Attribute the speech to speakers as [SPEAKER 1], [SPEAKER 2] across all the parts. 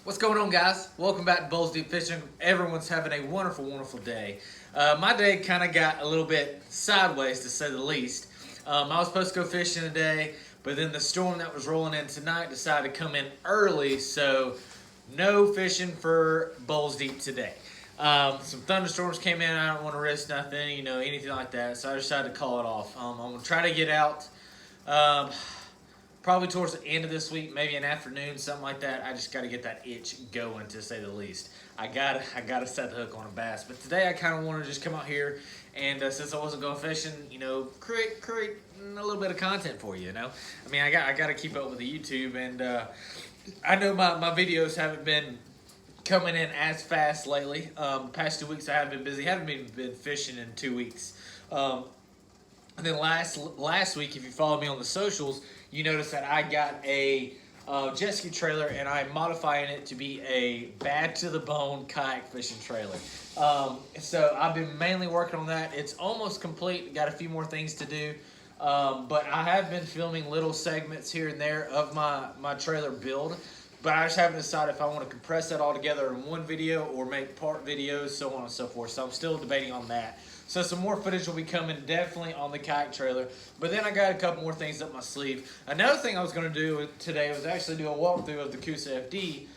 [SPEAKER 1] What's going on, guys? Welcome back to Bowls Deep Fishing. Everyone's having a wonderful, wonderful day. My day kind of got a little bit sideways, to say the least. I was supposed to go fishing today, but then the storm that was rolling in tonight decided to come in early, so no fishing for Bowls Deep today. Some thunderstorms came in. I don't want to risk nothing, anything like that, so I decided to call it off. I'm going to try to get out. Probably towards the end of this week, maybe an afternoon, something like that. I just got to get that itch going, to say the least. I gotta set the hook on a bass. But today I kind of want to just come out here and since I wasn't going fishing, create a little bit of content for you. I mean, I got to keep up with the YouTube, and I know my videos haven't been coming in as fast lately. Past 2 weeks I have been busy. Haven't even been fishing in 2 weeks. And then last week, if you followed me on the socials, you noticed that I got a jet ski trailer, and I'm modifying it to be a bad to the bone kayak fishing trailer. So I've been mainly working on that. It's almost complete. Got a few more things to do. But I have been filming little segments here and there of my trailer build. But I just haven't decided if I want to compress that all together in one video or make part videos, so on and so forth. So I'm still debating on that. So some more footage will be coming definitely on the kayak trailer. But then I got a couple more things up my sleeve. Another thing I was going to do today was actually do a walkthrough of the Coosa FD.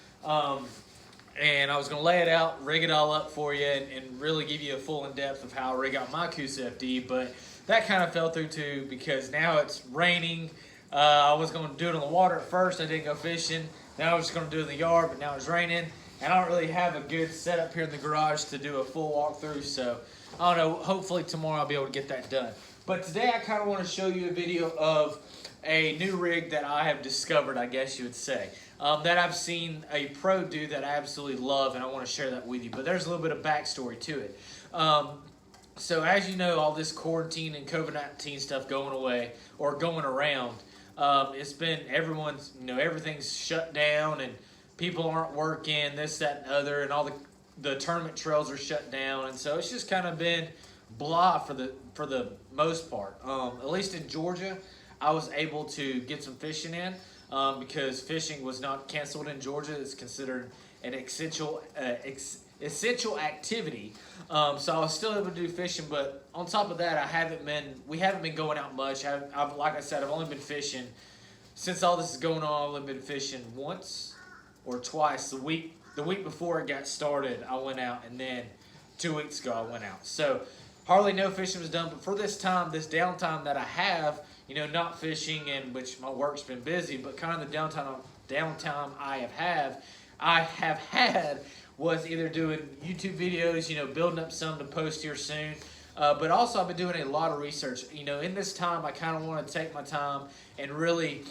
[SPEAKER 1] And I was going to lay it out, rig it all up for you, and really give you a full in-depth of how I rig out my Coosa FD. But that kind of fell through too, because now it's raining. I was going to do it on the water at first. I didn't go fishing. Now I was going to do it in the yard, but now it's raining. And I don't really have a good setup here in the garage to do a full walkthrough. So I don't know, hopefully tomorrow I'll be able to get that done. But today I kind of want to show you a video of a new rig that I have discovered, I guess you would say, that I've seen a pro do that I absolutely love, and I want to share that with you. But there's a little bit of backstory to it. So as you know, all this quarantine and COVID-19 stuff going away or going around, it's been everything's shut down and people aren't working, this, that, and other, and all the tournament trails are shut down, and so it's just kind of been blah for the most part. At least in Georgia, I was able to get some fishing in because fishing was not canceled in Georgia. It's considered an essential activity. So I was still able to do fishing, but on top of that, we haven't been going out much. Like I said, I've only been fishing since all this is going on. I've only been fishing once or twice. The week before it got started, I went out, and then 2 weeks ago I went out. So hardly no fishing was done. But for this downtime that I have, not fishing, and which my work's been busy, but kind of the downtime I have had was either doing YouTube videos, building up some to post here soon. But also I've been doing a lot of research. In this time, I kind of want to take my time and really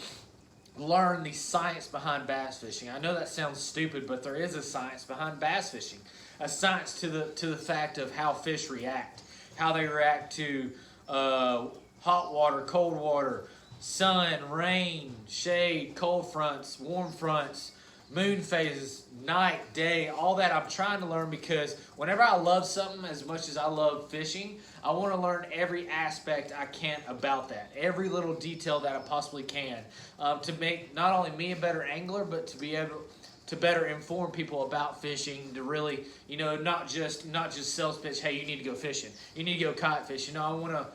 [SPEAKER 1] learn the science behind bass fishing. I know that sounds stupid, but there is a science behind bass fishing. A science to the fact of how fish react, how they react to hot water, cold water, sun, rain, shade, cold fronts, warm fronts, moon phases, night, day, all that I'm trying to learn, because whenever I love something as much as I love fishing, I want to learn every aspect I can about that, every little detail that I possibly can, to make not only me a better angler, but to be able to better inform people about fishing, to really, not just sales pitch, hey, you need to go fishing, you need to go kite fishing. I want to,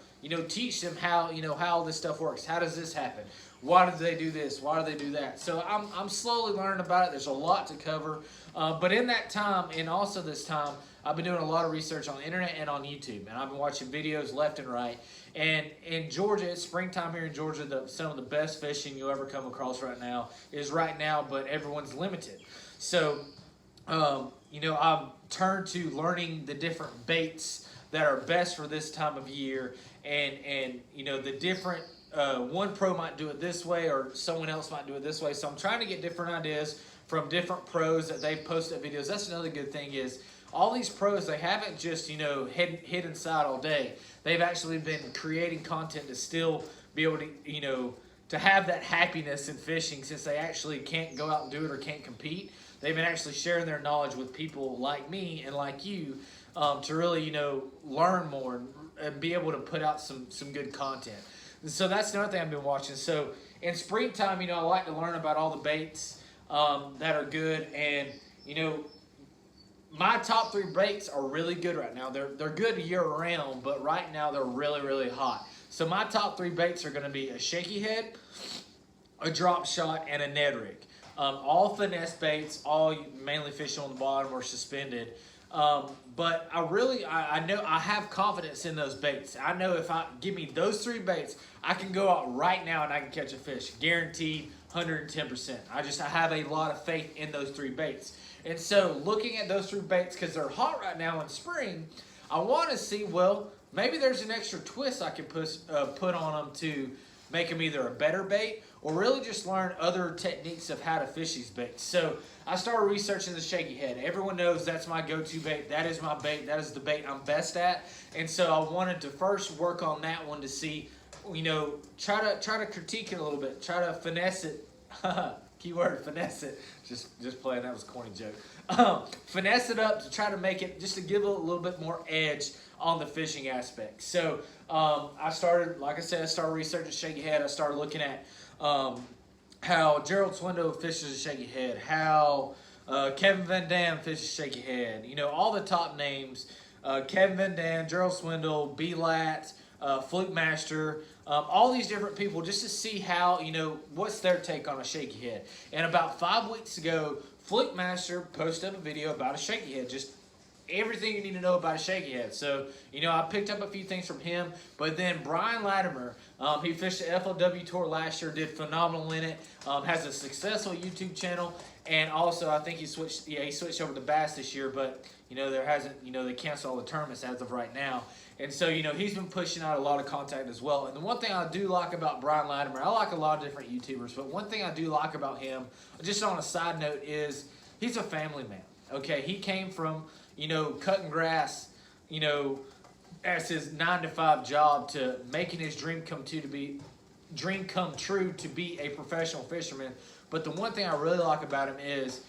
[SPEAKER 1] teach them how, how all this stuff works. How does this happen? Why do they do this? Why do they do that? So I'm slowly learning about it. There's a lot to cover. But in that time, and also this time, I've been doing a lot of research on the internet and on YouTube. And I've been watching videos left and right. And in Georgia, it's springtime here in Georgia. Some of the best fishing you'll ever come across right now is right now, but everyone's limited. So, I've turned to learning the different baits that are best for this time of year. And the different... one pro might do it this way, or someone else might do it this way. So I'm trying to get different ideas from different pros that they've posted videos. That's another good thing, is all these pros, they haven't just, hid inside all day. They've actually been creating content to still be able to, to have that happiness in fishing, since they actually can't go out and do it or can't compete. They've been actually sharing their knowledge with people like me and like you, to really, learn more and be able to put out some good content. So that's another thing I've been watching. So in springtime, I like to learn about all the baits. that are good. And, you know, my top 3 baits are really good right now. They're good year round, but right now they're really, really hot. So my top 3 baits are going to be a shaky head, a drop shot, and a Ned rig. All finesse baits, all mainly fishing on the bottom or suspended. But I know I have confidence in those baits. I know if I give me those 3 baits, I can go out right now and I can catch a fish, guaranteed 110%. I have a lot of faith in those 3 baits. And so looking at those 3 baits, because they're hot right now in spring, I want to see, well, maybe there's an extra twist I can put on them to make them either a better bait or really just learn other techniques of how to fish these baits. So I started researching the shaky head. Everyone knows that's my go-to bait. That is my bait. That is the bait I'm best at. And so I wanted to first work on that one to see, you know, try to critique it a little bit, try to finesse it. Keyword, finesse it. Just playing, that was a corny joke. Finesse it up to try to make it, just to give it a little bit more edge on the fishing aspect. So I started, like I said, I started researching shaky head. I started looking at how Gerald Swindle fishes a shaky head, how Kevin Van Dam fishes shaky head. You know, all the top names, Kevin Van Dam, Gerald Swindle, B-Lat, Fluke Master, all these different people, just to see how, you know, what's their take on a shaky head. And about 5 weeks ago, Fluke Master posted up a video about a shaky head, just everything you need to know about a shaky head. So, you know, I picked up a few things from him, but then Brian Latimer, he fished the FLW Tour last year, did phenomenal in it, has a successful YouTube channel, and also I think he switched over to bass this year, but, you know, they canceled all the tournaments as of right now. And so, you know, he's been pushing out a lot of content as well. And the one thing I do like about Brian Latimer, I like a lot of different YouTubers, but one thing I do like about him, just on a side note, is he's a family man. Okay, he came from, you know, cutting grass, you know, as his 9-to-5 job, to making his dream come true to be a professional fisherman. But the one thing I really like about him is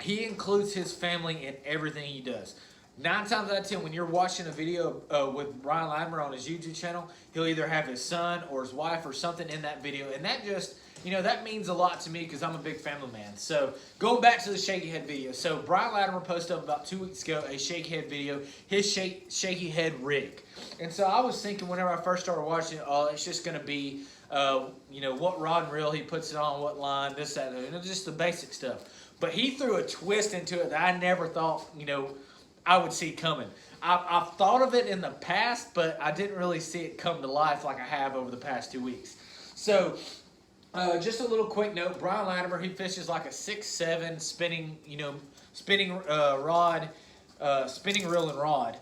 [SPEAKER 1] he includes his family in everything he does. 9 times out of 10, when you're watching a video with Brian Latimer on his YouTube channel, he'll either have his son or his wife or something in that video. And that just, you know, that means a lot to me because I'm a big family man. So going back to the shaky head video. So Brian Latimer posted up about 2 weeks ago a shaky head video, his shaky head rig. And so I was thinking whenever I first started watching it, oh, it's just going to be, you know, what rod and reel he puts it on, what line, this, that, and just the basic stuff. But he threw a twist into it that I never thought, you know, I would see coming. I've thought of it in the past, but I didn't really see it come to life like I have over the past 2 weeks. So, just a little quick note. Brian Latimer, he fishes like a 6-7 spinning, you know, spinning rod, spinning reel and rod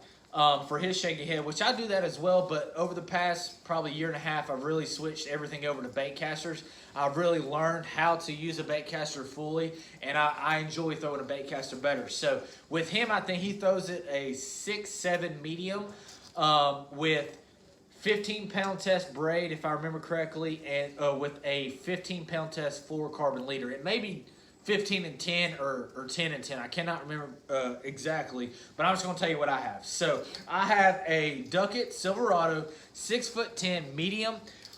[SPEAKER 1] for his shaky head, which I do that as well. But over the past probably 1.5 years, I've really switched everything over to bait casters. I've really learned how to use a bait caster fully, and I enjoy throwing a bait caster better. So with him, I think he throws it a 6-7 medium with 15-pound test braid, if I remember correctly, and with a 15-pound test fluorocarbon leader. It may be 15 and 10 or 10 and 10. I cannot remember exactly, but I'm just going to tell you what I have. So I have a Duckett Silverado 6'10" medium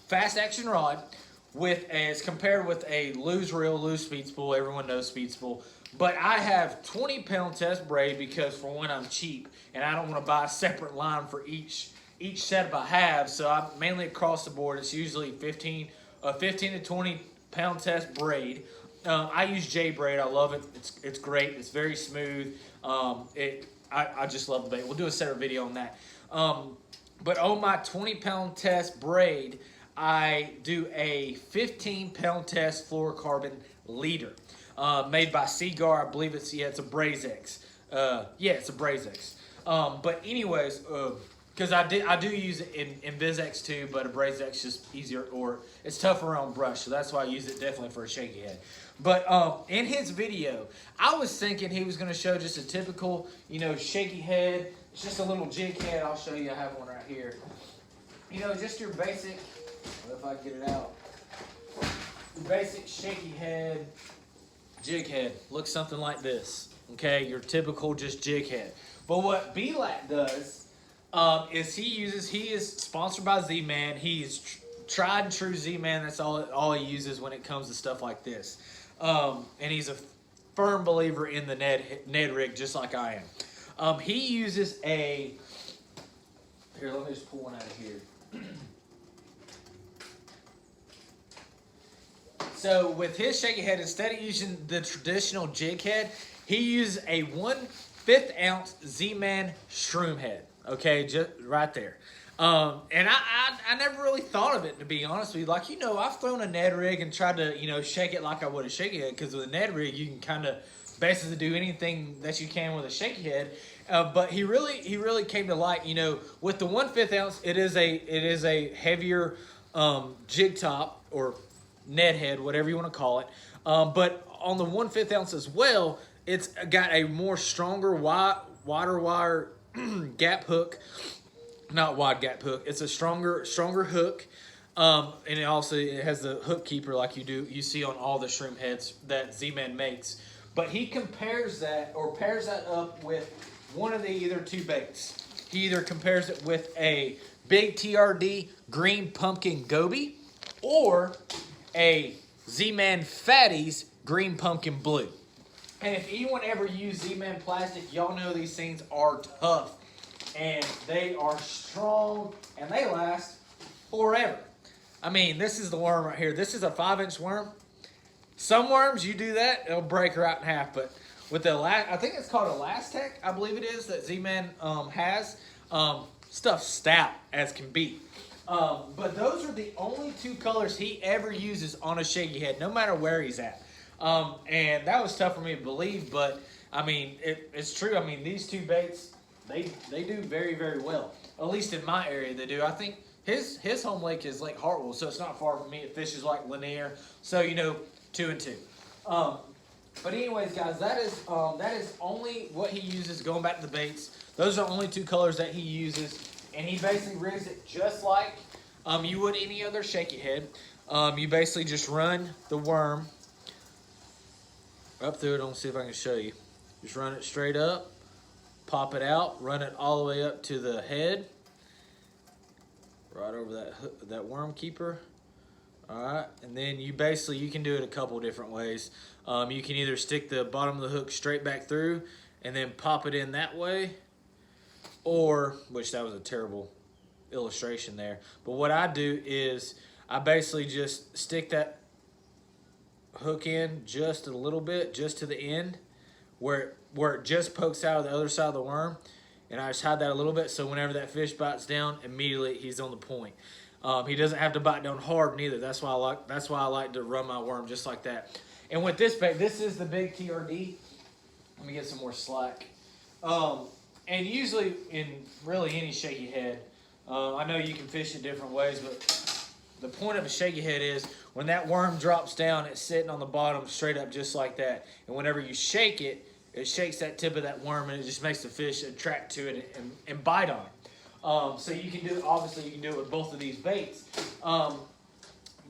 [SPEAKER 1] fast action rod as compared with a loose reel, loose speed spool. Everyone knows speed spool. But I have 20-pound test braid because for one, I'm cheap and I don't want to buy a separate line for each setup I have. So I'm mainly across the board. It's usually 15 to 20 pound test braid. I use J braid. I love it. It's great. It's very smooth. I just love the bait. We'll do a separate video on that. But on my 20-pound test braid, I do a 15-pound test fluorocarbon leader made by Seagar. I believe it's a Brazex. It's a Brazex. But anyways, because I do use it in Vizex too, but a Brazex just easier, or it's tougher on brush, so that's why I use it definitely for a shaky head. But in his video, I was thinking he was going to show just a typical, you know, shaky head. It's just a little jig head. I'll show you. I have one right here. You know, just your basic. If I can get it out. Your basic shaky head, jig head. Looks something like this. Okay, your typical just jig head. But what B-Lat does is he is sponsored by Z-Man. He's tried and true Z-Man. That's all he uses when it comes to stuff like this. And he's a firm believer in the Ned rig, just like I am. He uses a. Here, let me just pull one out of here. So with his shaky head, instead of using the traditional jig head, he uses a 1/5 ounce Z-Man shroom head. Okay, just right there. And I never really thought of it, to be honest with you. Like, I've thrown a Ned rig and tried to, shake it like I would a shaky head, because with a Ned rig, you can kind of basically do anything that you can with a shaky head. But he really came to light, with the 1/5 ounce, it is a heavier jig top or Ned head, whatever you want to call it. But on the 1/5 ounce as well, it's got a more stronger wider wire gap hook. Not wide gap hook. It's a stronger hook, and it has the hook keeper like you see on all the shroom heads that Z-Man makes. But he pairs that up with one of the either two baits. He either compares it with a big TRD green pumpkin goby, or a Z-Man Fatties green pumpkin blue. And if anyone ever used Z-Man plastic, y'all know these things are tough. And they are strong, and they last forever. I mean, this is the worm right here. This is a 5-inch worm. Some worms, you do that, it'll break right in half. But with the I think it's called Elastec, I believe it is, that Z-Man has. Stuff stout as can be. But those are the only two colors he ever uses on a shaky head, no matter where he's at. And that was tough for me to believe, but I mean, it's true. I mean, these two baits, they do very, very well. At least in my area, they do. I think his home lake is Lake Hartwell, so it's not far from me. It fishes like Lanier, so 2 and 2. But anyways, guys, that is only what he uses. Going back to the baits, those are the only two colors that he uses, and he basically rigs it just like you would any other shaky head. You basically just run the worm up through it. I'll see if I can show you. Just run it straight up. Pop it out, run it all the way up to the head, right over that worm keeper. All right, and then you can do it a couple different ways. You can either stick the bottom of the hook straight back through and then pop it in that way, or, which that was a terrible illustration there, but what I do is I basically just stick that hook in just a little bit, just to the end, where it just pokes out of the other side of the worm, and I just hide that a little bit, so whenever that fish bites down, immediately he's on the point. He doesn't have to bite down hard neither. That's why I like to run my worm just like that. And with this bait, this is the big TRD. Let me get some more slack. And usually in really any shaky head, I know you can fish it different ways, but the point of a shaky head is when that worm drops down, it's sitting on the bottom straight up just like that. And whenever you shake it, it shakes that tip of that worm, and it just makes the fish attract to it and bite on it. So you can do it, obviously you can do it with both of these baits.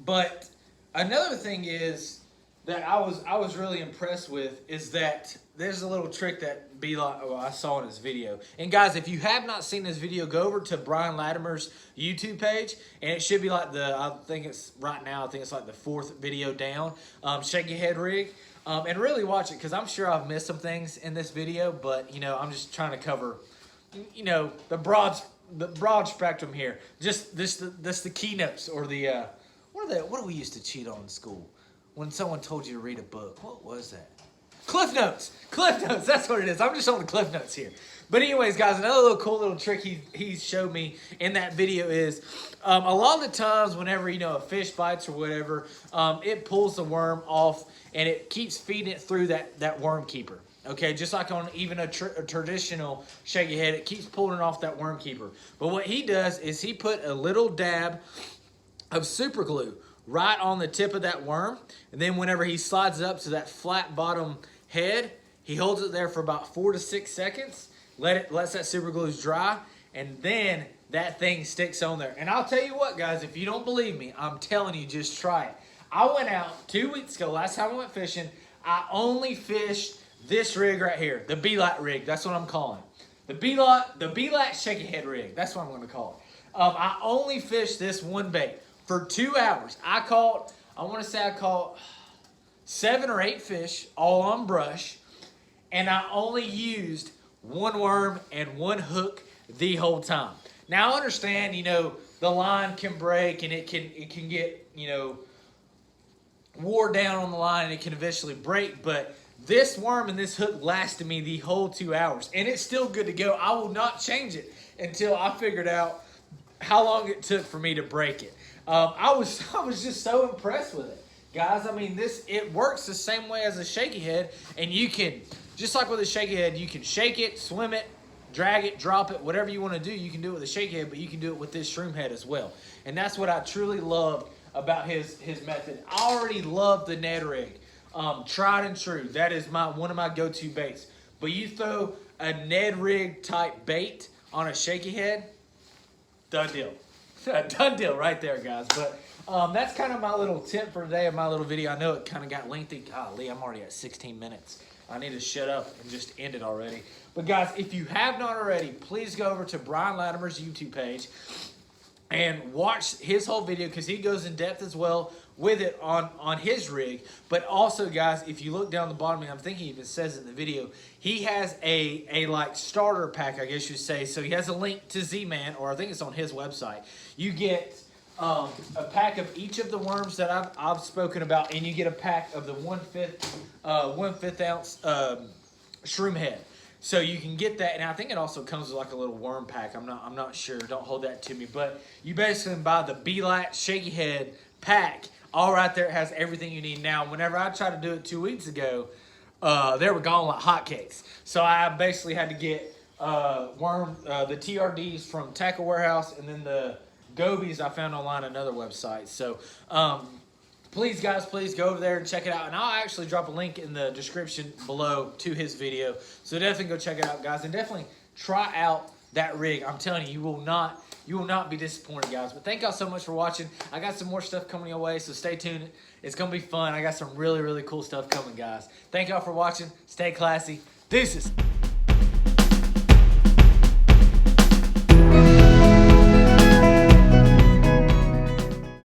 [SPEAKER 1] But another thing is that I was really impressed with is that there's a little trick that I saw in his video. And guys, if you have not seen this video, go over to Brian Latimer's YouTube page, and it should be like I think it's like the 4th video down, shaky head rig. And really watch it, because I'm sure I've missed some things in this video, but I'm just trying to cover the broad spectrum here. Just the keynotes, or the what do we used to cheat on in school when someone told you to read a book? What was that? Cliff Notes. That's what it is. I'm just on the Cliff Notes here. But anyways, guys, another cool little trick he showed me in that video is a lot of the times whenever a fish bites or whatever, it pulls the worm off and it keeps feeding it through that worm keeper. Okay, just like on even a traditional shaky head, it keeps pulling off that worm keeper. But what he does is he put a little dab of super glue right on the tip of that worm, and then whenever he slides it up to that flat bottom head, he holds it there for about 4 to 6 seconds, lets that super glue dry, and then that thing sticks on there. And I'll tell you what, guys, if you don't believe me, I'm telling you, just try it. I went out 2 weeks ago, last time I went fishing, I only fished this rig right here, the B-Light rig. That's what I'm calling it. The B-Light shaky head rig. That's what I'm going to call it. I only fished this one bait for 2 hours. I caught 7 or 8 fish, all on brush, and I only used 1 worm and 1 hook the whole time. Now I understand, you know, the line can break and it can get, you know, wore down on the line and it can eventually break, but this worm and this hook lasted me the whole 2 hours, and it's still good to go. I will not change it until I figured out how long it took for me to break it. I was just so impressed with it, guys. I mean, it works the same way as a shaky head, and you can, just like with a shaky head, you can shake it, swim it, drag it, drop it, whatever you want to do. You can do it with a shaky head, but you can do it with this shroom head as well. And that's what I truly loved about his method. I already love the Ned rig, tried and true. That is one of my go-to baits. But you throw a Ned rig type bait on a shaky head, done deal. Done deal right there, guys. But that's kind of my little tip for today of my little video. I know it kind of got lengthy. Golly, I'm already at 16 minutes. I need to shut up and just end it already. But guys, if you have not already, please go over to Brian Latimer's YouTube page and watch his whole video, because he goes in depth as well with it on his rig. But also, guys, if you look down the bottom, and I'm thinking he even says it in the video, he has a like starter pack, I guess you'd say. So he has a link to Z-Man, or I think it's on his website. You get a pack of each of the worms that I've spoken about, and you get a pack of the 1/5 ounce shroom head. So you can get that, and I think it also comes with like a little worm pack. I'm not sure. Don't hold that to me. But you basically buy the B-Lat Shaky Head pack. All right there, it has everything you need. Now, whenever I tried to do it 2 weeks ago, they were gone like hotcakes. So I basically had to get the TRDs from Tackle Warehouse, and then the gobies I found online on another website. So please, guys, please go over there and check it out. And I'll actually drop a link in the description below to his video. So definitely go check it out, guys. And definitely try out that rig. I'm telling you, you will not be disappointed, guys. But thank y'all so much for watching. I got some more stuff coming your way, so stay tuned. It's going to be fun. I got some really, really cool stuff coming, guys. Thank y'all for watching. Stay classy. Deuces.